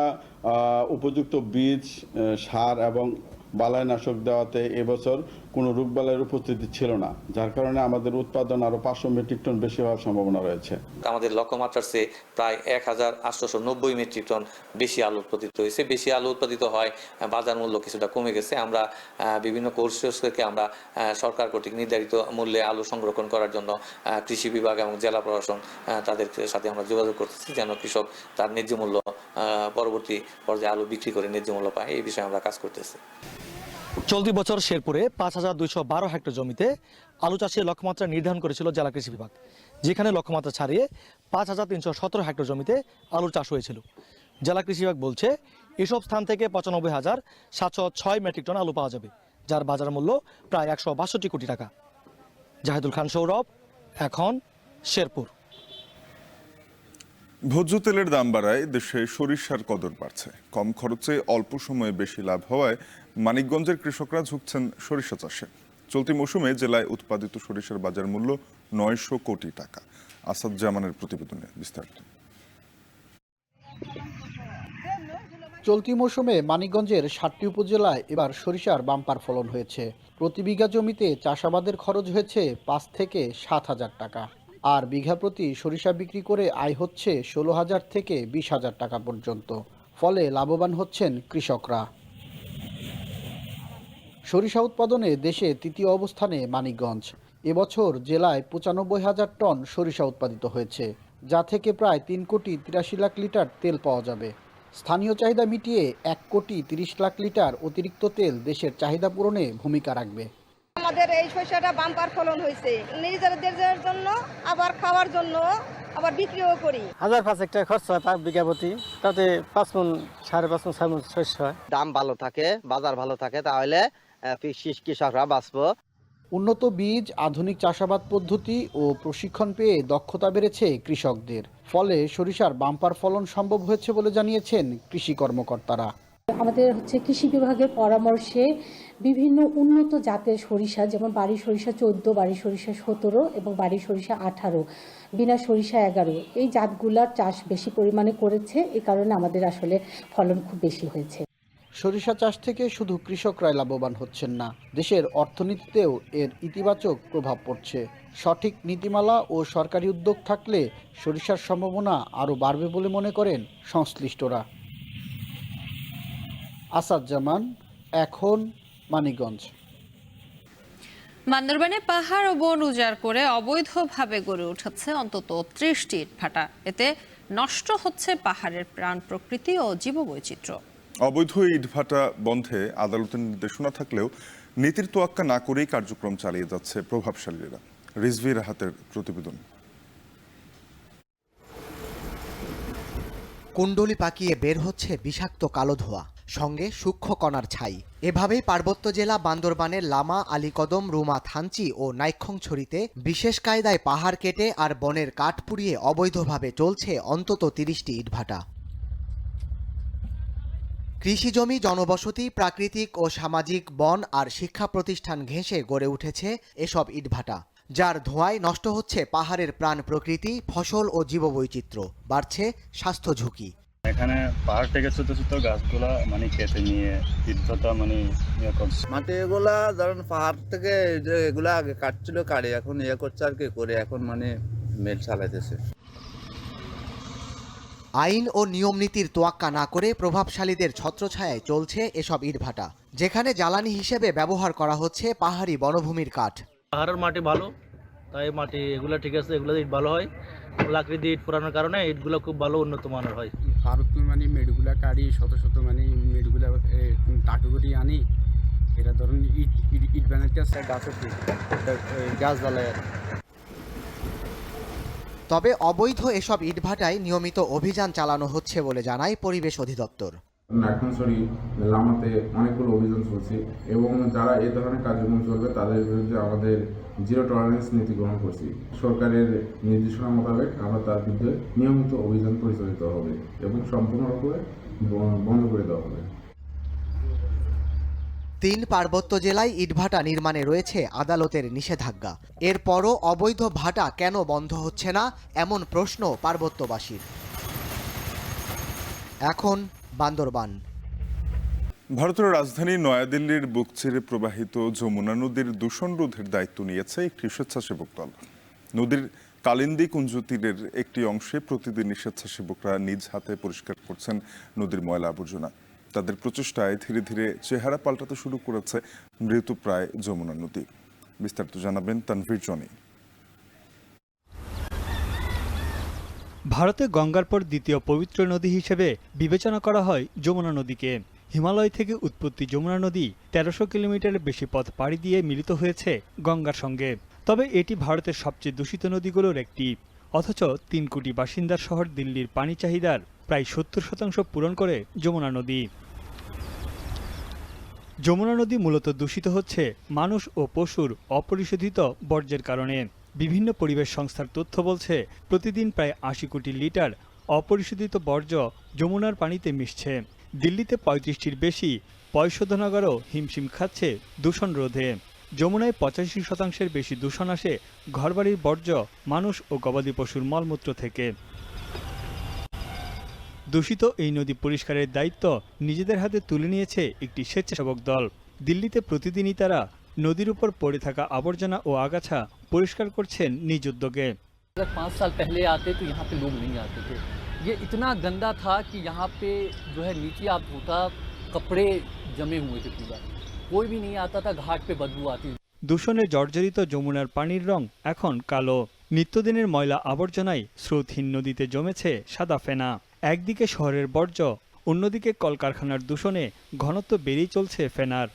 উপযুক্ত বীজ, সার এবং বালাইনাশক দেওয়াতে এবছর কোনো রোগবালাইয়ের উপস্থিতি ছিল না, যার কারণে আমাদের উৎপাদন আরো 500 মেট্রিক টন বেশি হওয়ার সম্ভাবনা রয়েছে। আমাদের লক্ষ্যমাত্রার চেয়ে প্রায় 1890 মেট্রিক টন বেশি আলু উৎপাদিত হয়েছে। বেশি আলু উৎপাদিত হয়, বাজার মূল্য কিছুটা কমে গেছে। আমরা বিভিন্ন কোর্সকে আমরা সরকার কর্তৃক নির্ধারিত মূল্যে আলু সংরক্ষণ করার জন্য কৃষি বিভাগ এবং জেলা প্রশাসন তাদের সাথে আমরা যোগাযোগ করতেছি, যেন কৃষক তার ন্যায্য মূল্য পরবর্তী পর্যায়ে আলু বিক্রি করে ন্যায্য মূল্য পায়। এই বিষয়ে আমরা কাজ করতেছি। চলতি বছর শেরপুরে 5212 হেক্টর জমিতে আলু চাষের লক্ষ্যমাত্রা নির্ধারণ করেছিল জেলা কৃষি বিভাগ, যেখানে লক্ষ্যমাত্রা ছাড়িয়ে 5317 হেক্টর জমিতে আলুর চাষ হয়েছিল। জেলা কৃষি বিভাগ বলছে এসব স্থান থেকে ৯৫,৭০৬ মেট্রিক টন আলু পাওয়া যাবে, যার বাজার মূল্য প্রায় ১৬২ কোটি টাকা। জাহিদুল খান সৌরভ, এখন শেরপুর। ভোজ্য তেলের দাম বাড়ায় দেশে সরিষার কদর বাড়ছে। কম খরচে অল্প সময়ে বেশি লাভ হওয়ায় মানিকগঞ্জের কৃষকরা ঝুঁকছেন সরিষা চাষে। চলতি মৌসুমে জেলায় উৎপাদিত সরিষার বাজার মূল্য ৯০০ কোটি টাকা। আসাদ জামানের প্রতিবেদনে বিস্তারিত। চলতি মৌসুমে মানিকগঞ্জের ৭টি উপজেলায় এবার সরিষার বাম্পার ফলন হয়েছে। প্রতি বিঘা জমিতে চাষাবাদের খরচ হয়েছে ৫ থেকে ৭,০০০ টাকা। আর বিঘা প্রতি সরিষা বিক্রি করে আয় হচ্ছে ১৬,০০০ থেকে ২০,০০০ টাকা পর্যন্ত। ফলে লাভবান হচ্ছেন কৃষকরা। সরিষা উৎপাদনে দেশে তৃতীয় অবস্থানে মানিকগঞ্জ। এবছর জেলায় ৯৫,০০০ টন সরিষা উৎপাদিত হয়েছে, যা থেকে প্রায় ৩,৮৩,০০,০০০ লিটার তেল পাওয়া যাবে। স্থানীয় চাহিদা মিটিয়ে ১,৩০,০০,০০০ লিটার অতিরিক্ত তেল দেশের চাহিদা পূরণে ভূমিকা রাখবে। আমাদের এই শস্যটা বাম্পার ফলন হয়েছে, নিজেদের জন্য, আবার খাওয়ার জন্য, আবার বিক্রিও করি। ১,৫০০ টাকা খরচ হয় পার বিঘা প্রতি, তাতে ৫ মণ ৫.৫ মণ ৬ মণ শস্য হয়। দাম ভালো থাকে, বাজার ভালো থাকে, তাহলে কৃষকরা বাঁচবো। উন্নত বীজ, আধুনিক চাষাবাদ পদ্ধতি ও প্রশিক্ষণ পেয়ে দক্ষতা বেড়েছে কৃষকদের। ফলে সরিষার বাম্পার ফলন সম্ভব হয়েছে বলে জানিয়েছেন কৃষি কর্মকর্তারা। আমাদের কৃষি বিভাগের পরামর্শে বিভিন্ন উন্নত জাতের সরিষা, যেমন বাড়ি সরিষা ১৪, বাড়ি সরিষা ১৭ এবং বাড়ি সরিষা ১৮, বিনা সরিষা ১১, এই জাতগুলার চাষ বেশি পরিমাণে করেছে। এই কারণে আমাদের আসলে ফলন খুব বেশি হয়েছে। সরিষা চাষ থেকে শুধু কৃষকরাই লাভবান হচ্ছেন না, দেশের অর্থনীতিতেও এর ইতিবাচক প্রভাব পড়ছে। সঠিক নীতিমালা ও সরকারি উদ্যোগ থাকলে সরিষার সম্ভাবনা আরও বাড়বে বলে মনে করেন সংশ্লিষ্টরা। আসাদ জামান, এখন মানিকগঞ্জ। বান্দরবানে পাহাড় ও বন উজাড় করে অবৈধভাবে গড়ে উঠেছে অন্তত ৩০টি ইটভাটা। এতে নষ্ট হচ্ছে পাহাড়ের প্রাণ প্রকৃতি ও জীববৈচিত্র্য। অবৈধ ইটভাটা বন্ধে আদালতের নির্দেশনা থাকলেও নীতির তোয়াক্কা না করেই কার্যক্রম চালিয়ে যাচ্ছে প্রভাবশালীরা। রিজভি রাহাতের প্রতিবেদন। কুণ্ডলি পাকিয়ে বের হচ্ছে বিষাক্ত কালো ধোঁয়া, সঙ্গে সূক্ষ্ম কণার ছাই। এভাবেই পার্বত্য জেলা বান্দরবানের লামা, আলীকদম, রুমা, থানচি ও নাইক্ষংছড়িতে বিশেষ কায়দায় পাহাড় কেটে আর বনের কাঠ পুড়িয়ে অবৈধভাবে চলছে অন্তত ৩০টি ইটভাটা। কৃষিজমি, জনবসতি, প্রাকৃতিক ও সামাজিক বন আর শিক্ষা প্রতিষ্ঠান ঘেঁষে গড়ে উঠেছে এসব ইটভাটা, যার ধোঁয়ায় নষ্ট হচ্ছে পাহাড়ের প্রাণ প্রকৃতি, ফসল ও জীববৈচিত্র্য, বাড়ছে স্বাস্থ্য ঝুঁকি। এখানে পাহাড় থেকে ছোট ছোট গাছগুলা কেটে নিয়ে ইটভাটা করছে। মাটি এগুলা ধরেন পাহাড় থেকে এগুলা আগে কাটছিল, কাটে এখন করছে আর কি করে, এখন মেল চালাইতেছে। আইন ও নিয়ম নীতির তোয়াক্কা না করে প্রভাবশালীদের ছত্রছায়ায় চলছে এসব ইটভাটা, যেখানে জ্বালানি হিসেবে ব্যবহার করা হচ্ছে পাহাড়ি বনভূমির কাঠ। পাহাড়ের মাটি ভালো, তাই মাটি এগুলো ঠিক আছে, এগুলো ইট ভালো হয়। লাকড়ি দিয়ে ইট পোড়ানোর কারণে ইটগুলো খুব ভালো উন্নত মানের হয়। ভারত মেডগুলা কাটি শত শত মেডগুলা টাকা করে আনি, এটা ধরুন ইট বানাইতে গাছ জ্বালায়। তবে অবৈধ এসব ইটভাটায় নিয়মিত অভিযান চালানো হচ্ছে বলে জানায় পরিবেশ অধিদপ্তর। নাইক্ষংছড়ি, লামাতে অনেকগুলো অভিযান চলছে এবং যারা এই ধরনের কার্যক্রম চলবে তাদের বিরুদ্ধে আমাদের জিরো টলারেন্স নীতি গ্রহণ করছি। সরকারের নির্দেশনা মোতাবেক আমরা তার বিরুদ্ধে নিয়মিত অভিযান পরিচালিত হবে এবং সম্পূর্ণরূপে বন্ধ করে দেওয়া হবে। ৩ পার্বত্য জেলায় ইটভাটা নির্মাণে রয়েছে আদালতের নিষেধাজ্ঞা। এরপরও অবৈধ ভাটা কেন বন্ধ হচ্ছে না, এমন প্রশ্ন পার্বত্যবাসীর। এখন বান্দরবান। ভারতের রাজধানী নয়াদিল্লির বুক চিরে প্রবাহিত যমুনা নদীর দূষণ রোধের দায়িত্ব নিয়েছে একটি স্বেচ্ছাসেবক দল। নদীর কালিন্দী কুঞ্জ তীরের একটি অংশে প্রতিদিন স্বেচ্ছাসেবকরা নিজ হাতে পরিষ্কার করছেন নদীর ময়লা আবর্জনা। তাদের প্রচেষ্টায় ধীরে ধীরে চেহারা পাল্টাতে শুরু করেছে মৃতপ্রায় যমুনা নদী। বিস্তারিত জানাবেন তানভীর জনি। ভারতে গঙ্গার পর দ্বিতীয় পবিত্র নদী হিসেবে বিবেচনা করা হয় যমুনা নদীকে। হিমালয় থেকে উৎপত্তি যমুনা নদী ১৩০০ কিলোমিটারের বেশি পথ পাড়ি দিয়ে মিলিত হয়েছে গঙ্গার সঙ্গে। তবে এটি ভারতের সবচেয়ে দূষিত নদীগুলোর একটি, অথচ ৩ কোটি বাসিন্দার শহর দিল্লির পানি চাহিদার প্রায় 70% পূরণ করে যমুনা নদী। যমুনা নদী মূলত দূষিত হচ্ছে মানুষ ও পশুর অপরিশোধিত বর্জ্যের কারণে। বিভিন্ন পরিবেশ সংস্থার তথ্য বলছে প্রতিদিন প্রায় 80 কোটি লিটার অপরিশোধিত বর্জ্য যমুনার পানিতে মিশছে। দিল্লিতে 35টির বেশি পয়ঃশোধনাগারও হিমশিম খাচ্ছে দূষণ রোধে। যমুনায় 85% বেশি দূষণ আসে ঘরবাড়ির বর্জ্য, মানুষ ও গবাদি পশুর মলমূত্র থেকে। দূষিত এই নদী পরিষ্কারের দায়িত্ব নিজেদের হাতে তুলে নিয়েছে একটি স্বেচ্ছাসেবক দল। দিল্লিতে প্রতিদিনই তারা নদীর উপর পড়ে থাকা আবর্জনা ও আগাছা পরিষ্কার করছেন নিজ উদ্যোগে। 5 साल पहले आते तो यहाँ पे लोग नहीं आते थे। ये इतना गंदा था कि यहाँ पे जो है नीचे आप धोता कपड़े जमे हुए थे, पूरा कोई भी नहीं आता था, घाट पे बदबू आती। দূষণে জর্জরিত যমুনার পানির রং এখন কালো। নিত্যদিনের ময়লা আবর্জনায় স্রোতহীন নদীতে জমেছে সাদা ফেনা। একদিকে শহরের বর্জ্য, অন্যদিকে কলকারখানার দূষণে ঘনত্ব বেড়েই চলছে ফেনার।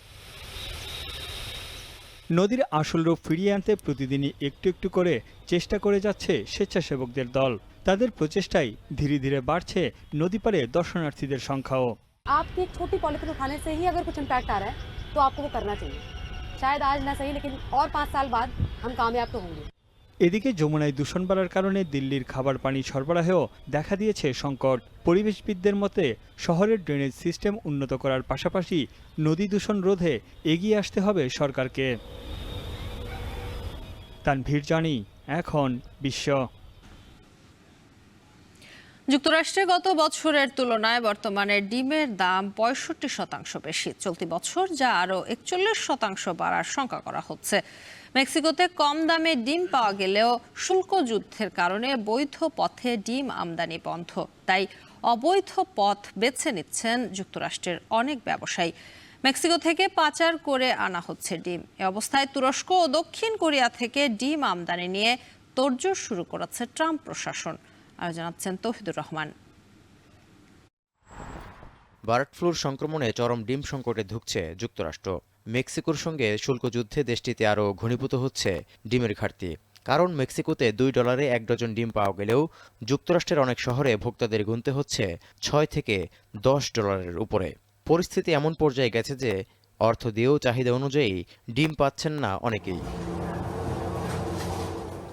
নদীর আসল রূপ ফিরিয়ে আনতে প্রতিদিনই একটু একটু করে চেষ্টা করে যাচ্ছে স্বেচ্ছাসেবকদের দল। তাদের প্রচেষ্টায় ধীরে ধীরে বাড়ছে নদী পাড়ে দর্শনার্থীদের সংখ্যাও। आपकी एक छोटी पॉलिथीन उठाने से ही अगर कुछ इम्पैक्ट आ रहा है तो आपको वो करना चाहिए। शायद आज ना सही, लेकिन और 5 साल बाद हम कामयाब तो होंगे। এদিকে যমুনায় দূষণ বাড়ার কারণে দিল্লির খাবার পানি সরবরাহেও দেখা দিয়েছে সংকট। পরিবেশবিদদের মতে শহরের ড্রেনেজ সিস্টেম উন্নত করার পাশাপাশি নদী দূষণ রোধে এগিয়ে আসতে হবে সরকারকে। তানভীর জানি, এখন বিশ্ব। যুক্তরাষ্ট্রে গত বছরের তুলনায় বর্তমানে ডিমের দাম 65% বেশি চলতি বছর, যা আরও 41% বাড়ার শঙ্কা করা হচ্ছে। মেক্সিকোতে কম দামে ডিম পাওয়া গেলেও শুল্ক যুদ্ধের কারণে বৈধ পথে ডিম আমদানি বন্ধ। তাই অবৈধ পথ বেছে নিচ্ছেন যুক্তরাষ্ট্রের অনেক ব্যবসায়ী। মেক্সিকো থেকে পাচার করে আনা হচ্ছে ডিম। এ অবস্থায় তুরস্ক ও দক্ষিণ কোরিয়া থেকে ডিম আমদানি নিয়ে তোড়জোড় শুরু করেছে ট্রাম্প প্রশাসন। আর জানাচ্ছেন তৌহিদুর রহমান। বার্ড ফ্লুর সংক্রমণে চরম ডিম সংকটে ধুঁকছে যুক্তরাষ্ট্র। মেক্সিকোর সঙ্গে শুল্ক যুদ্ধে দেশটিতে আরও ঘনীভূত হচ্ছে ডিমের ঘাটতি। কারণ মেক্সিকোতে $2 1 ডজন ডিম পাওয়া গেলেও যুক্তরাষ্ট্রের অনেক শহরে ভোক্তাদের গুনতে হচ্ছে $6 থেকে $10 উপরে। পরিস্থিতি এমন পর্যায়ে গেছে যে অর্থ দিয়েও চাহিদা অনুযায়ী ডিম পাচ্ছেন না অনেকেই।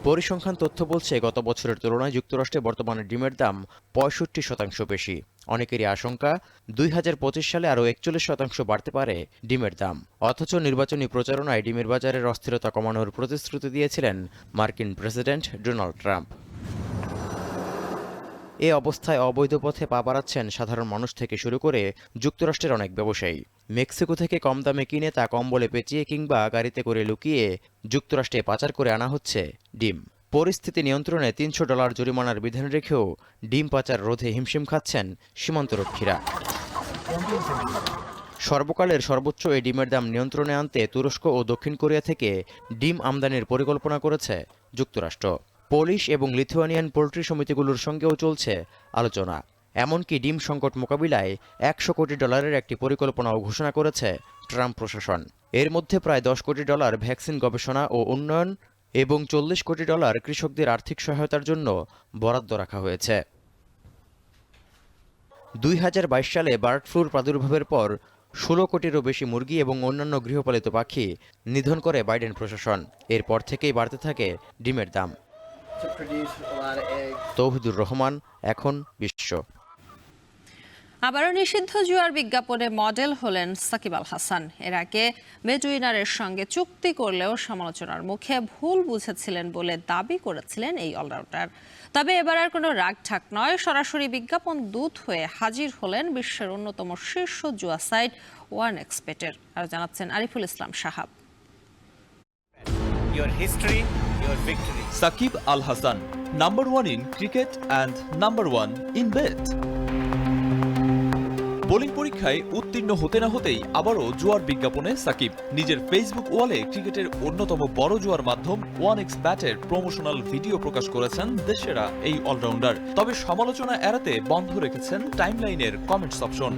পরিসংখ্যান তথ্য বলছে গত বছরের তুলনায় যুক্তরাষ্ট্রে বর্তমানে ডিমের দাম 65% বেশি। অনেকেরই আশঙ্কা 2025 সালে আরও 41% বাড়তে পারে ডিমের দাম। অথচ নির্বাচনী প্রচারণায় ডিমের বাজারের অস্থিরতা কমানোর প্রতিশ্রুতি দিয়েছিলেন মার্কিন প্রেসিডেন্ট ডোনাল্ড ট্রাম্প। এ অবস্থায় অবৈধ পথে পা বাড়াচ্ছেন সাধারণ মানুষ থেকে শুরু করে যুক্তরাষ্ট্রের অনেক ব্যবসায়ী। মেক্সিকো থেকে কম দামে কিনে তা কম্বলে পেঁচিয়ে কিংবা গাড়িতে করে লুকিয়ে যুক্তরাষ্ট্রে পাচার করে আনা হচ্ছে ডিম। পরিস্থিতি নিয়ন্ত্রণে $300 জরিমানার বিধান রেখেও ডিম পাচার রোধে হিমশিম খাচ্ছেন সীমান্তরক্ষীরা। সর্বকালের সর্বোচ্চ এই ডিমের দাম নিয়ন্ত্রণে আনতে তুরস্ক ও দক্ষিণ কোরিয়া থেকে ডিম আমদানির পরিকল্পনা করেছে যুক্তরাষ্ট্র। পোলিশ এবং লিথুয়ানিয়ান পোল্ট্রি সমিতিগুলোর সঙ্গেও চলছে আলোচনা। এমনকি ডিম সংকট মোকাবিলায় $100 কোটি একটি পরিকল্পনাও ঘোষণা করেছে ট্রাম্প প্রশাসন। এর মধ্যে প্রায় $10 কোটি ভ্যাকসিন গবেষণা ও উন্নয়ন এবং $40 কোটি কৃষকদের আর্থিক সহায়তার জন্য বরাদ্দ রাখা হয়েছে। 2022 সালে বার্ড ফ্লুর প্রাদুর্ভাবের পর 16 কোটিরও বেশি মুরগি এবং অন্যান্য গৃহপালিত পাখি নিধন করে বাইডেন প্রশাসন। এরপর থেকেই বাড়তে থাকে ডিমের দাম। তৌহিদুর রহমান, এখন বিশ্ব। আবারও নিষিদ্ধ জুয়ার বিজ্ঞাপনে মডেল হলেন সাকিব আল হাসান। এর আগে বেটুইনারের সঙ্গে চুক্তি করলেও সমালোচনার মুখে ভুল বুঝেছিলেন বলে দাবি করেছিলেন এই অলরাউন্ডার। তবে এবার আর কোনো রাগঢাক নয়, সরাসরি বিজ্ঞাপন দূত হয়ে হাজির হলেন বিশ্বের অন্যতম শীর্ষ জুয়া সাইট 1xBet-এর। আর জানাচ্ছেন আরিফুল ইসলাম সাহাব। Shakib Al Hasan, number 1 in cricket and number 1 in bet. Bowling পরীক্ষায় উত্তীর্ণ হতে না হতেই আবারও জুয়ার বিজ্ঞাপনে সাকিব। নিজের ফেসবুক ওয়ালে ক্রিকেটের অন্যতম বড় জুয়ার মাধ্যম 1xBet-এর প্রমোশনাল ভিডিও প্রকাশ করেছেন দেশসেরা এই অলরাউন্ডার। তবে সমালোচনা এড়াতে বন্ধ রেখেছেন টাইমলাইনের কমেন্টস অপশন।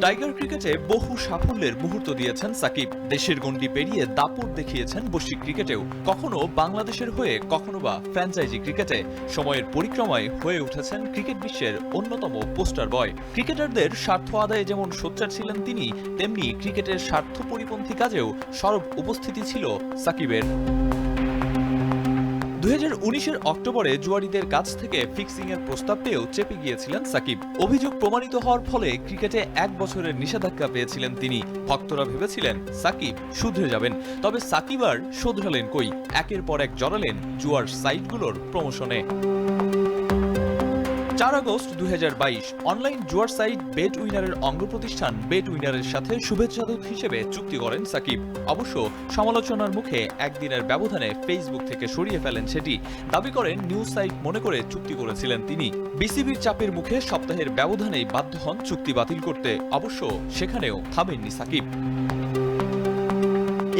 টাইগার ক্রিকেটে বহু সাফল্যের মুহূর্ত দিয়েছেন সাকিব। দেশের গণ্ডি পেরিয়ে দাপট দেখিয়েছেন বৈশ্বিক ক্রিকেটেও, কখনো বাংলাদেশের হয়ে কখনো বা ফ্র্যাঞ্চাইজি ক্রিকেটে। সময়ের পরিক্রমায় হয়ে উঠেছেন ক্রিকেট বিশ্বের অন্যতম পোস্টার বয়। ক্রিকেটারদের স্বার্থ আদায়ে যেমন সোচ্চার ছিলেন তিনি, তেমনি ক্রিকেটের স্বার্থ পরিপন্থী কাজেও সরব উপস্থিতি ছিল সাকিবের। 2019-এর অক্টোবরে জুয়াড়িদের কাছ থেকে ফিক্সিং এর প্রস্তাব পেয়েও চেপে গিয়েছিলেন সাকিব। অভিযোগ প্রমাণিত হওয়ার ফলে ক্রিকেটে 1 বছরের নিষেধাজ্ঞা পেয়েছিলেন তিনি। ভক্তরা ভেবেছিলেন সাকিব শুধরে যাবেন, তবে সাকিব আর শোধরালেন কই, একের পর এক জড়ালেন জুয়ার সাইটগুলোর প্রমোশনে। 4 আগস্ট 2022 অনলাইন জুয়ার সাইট বেট উইনারের অঙ্গ প্রতিষ্ঠান বেট উইনারের সাথে শুভেচ্ছাদূত হিসেবে চুক্তি করেন সাকিব। অবশ্য সমালোচনার মুখে একদিনের ব্যবধানে ফেসবুক থেকে সরিয়ে ফেলেন সেটি। দাবি করেন নিউজ সাইট মনে করে চুক্তি করেছিলেন তিনি। বিসিবির চাপের মুখে সপ্তাহের ব্যবধানেই বাধ্য হন চুক্তি বাতিল করতে। অবশ্য সেখানেও থামেননি সাকিব।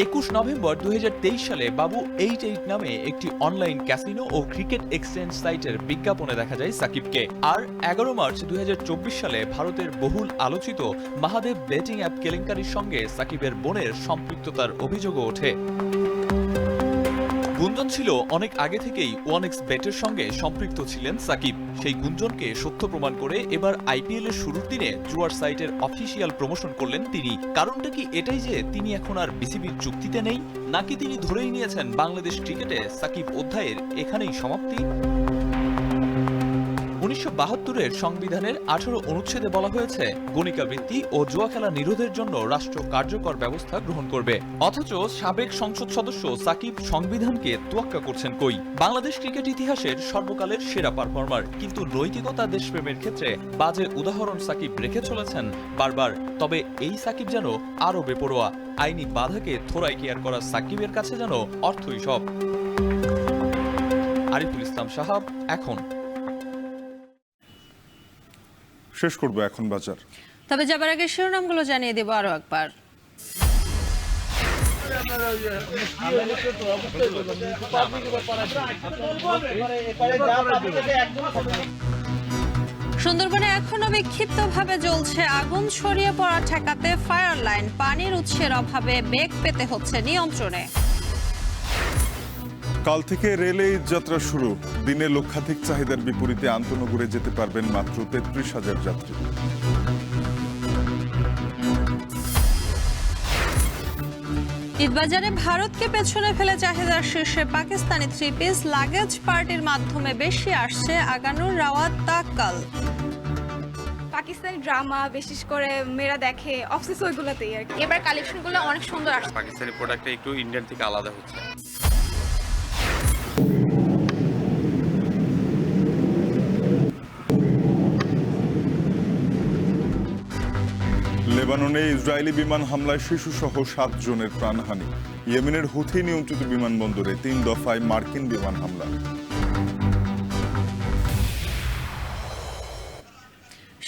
21 নভেম্বর 2023 সালে বাবু 88 নামে একটি অনলাইন ক্যাসিনো ও ক্রিকেট এক্সচেঞ্জ সাইটের বিজ্ঞাপনে দেখা যায় সাকিবকে। আর 11 মার্চ 2024 সালে ভারতের বহুল আলোচিত মহাদেব বেটিং অ্যাপ কেলেঙ্কারির সঙ্গে সাকিবের বোনের সম্পৃক্ততার অভিযোগও ওঠে। গুঞ্জন ছিল অনেক আগে থেকেই ওয়ানএক্স বেটের সঙ্গে সম্পৃক্ত ছিলেন সাকিব। সেই গুঞ্জনকে সত্য প্রমাণ করে এবার আইপিএল এর শুরুর দিনে জুয়ার সাইটের অফিসিয়াল প্রমোশন করলেন তিনি। কারণটা কি এটাই যে তিনি এখন আর বিসিবির চুক্তিতে নেই, নাকি তিনি ধরেই নিয়েছেন বাংলাদেশ ক্রিকেটে সাকিব অধ্যায়ের এখানেই সমাপ্তি? 1972-এর সংবিধানের 18 অনুচ্ছেদে বলা হয়েছে গণিকাবৃত্তি ও জুয়া খেলা নিরোধের জন্য রাষ্ট্র কার্যকর ব্যবস্থা গ্রহণ করবে। অথচ সাবেক সংসদ সদস্য সাকিব সংবিধানকে তোয়াক্কা করছেন কই? বাংলাদেশ ক্রিকেট ইতিহাসের সর্বকালের সেরা পারফর্মার, কিন্তু নৈতিকতা দেশপ্রেমের ক্ষেত্রে বাজে উদাহরণ সাকিব রেখে চলেছেন বারবার। তবে এই সাকিব যেন আরো বেপরোয়া। আইনি বাধাকে থোড়াই কেয়ার করা সাকিবের কাছে যেন অর্থই সব। আরিফুল ইসলাম সাহাব, এখন। শেষ করবো এখন বাজার। তবে যাবার আগে শিরোনামগুলো জানিয়ে দেব আরো একবার। সুন্দরবনে এখনো বিক্ষিপ্তভাবে জ্বলছে আগুন। ছড়িয়ে পড়া ঠেকাতে ফায়ার লাইন, পানির উৎসের অভাবে বেগ পেতে হচ্ছে নিয়ন্ত্রণে। কাল থেকে রেলে যাত্রা শুরু। দিনে লক্ষাধিক চাহিদার বিপরীতে আন্তনগরে যেতে পারবেন মাত্র 33,000 যাত্রী। ঈদবাজারে ভারতকে পেছনে ফেলে চাহিদার শীর্ষে পাকিস্তানি 3 পিস লাগেজ পার্টির মাধ্যমে বেশি আসছে আগানুর রাওয়াত তাক্কাল। পাকিস্তানি ড্রামা বিশেষ করে মেয়েরা দেখে অফিস ওইগুলোতেই আর কি। এবার কালেকশনগুলো অনেক সুন্দর আসছে। পাকিস্তানি প্রোডাক্টটা একটু ইন্ডিয়ান থেকে আলাদা হচ্ছে। লেবাননে ইসরায়েলি বিমান হামলায় শিশুসহ 7 জনের প্রাণহানি। ইয়েমেনের হুথি নিয়ন্ত্রিত বিমানবন্দরে 3 দফায় মার্কিন বিমান হামলা।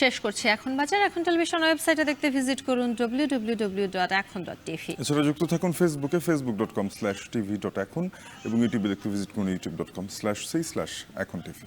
শেষ করছি এখন বাজার। এখন টেলিভিশন ওয়েবসাইটে দেখতে ভিজিট করুন www.ekhon.tv। এছাড়া যুক্ত থাকুন ফেসবুকে facebook.com/tv.ekhon এবং ইউটিউবে দেখতে ভিজিট করুন youtube.com/c/ekhon tv।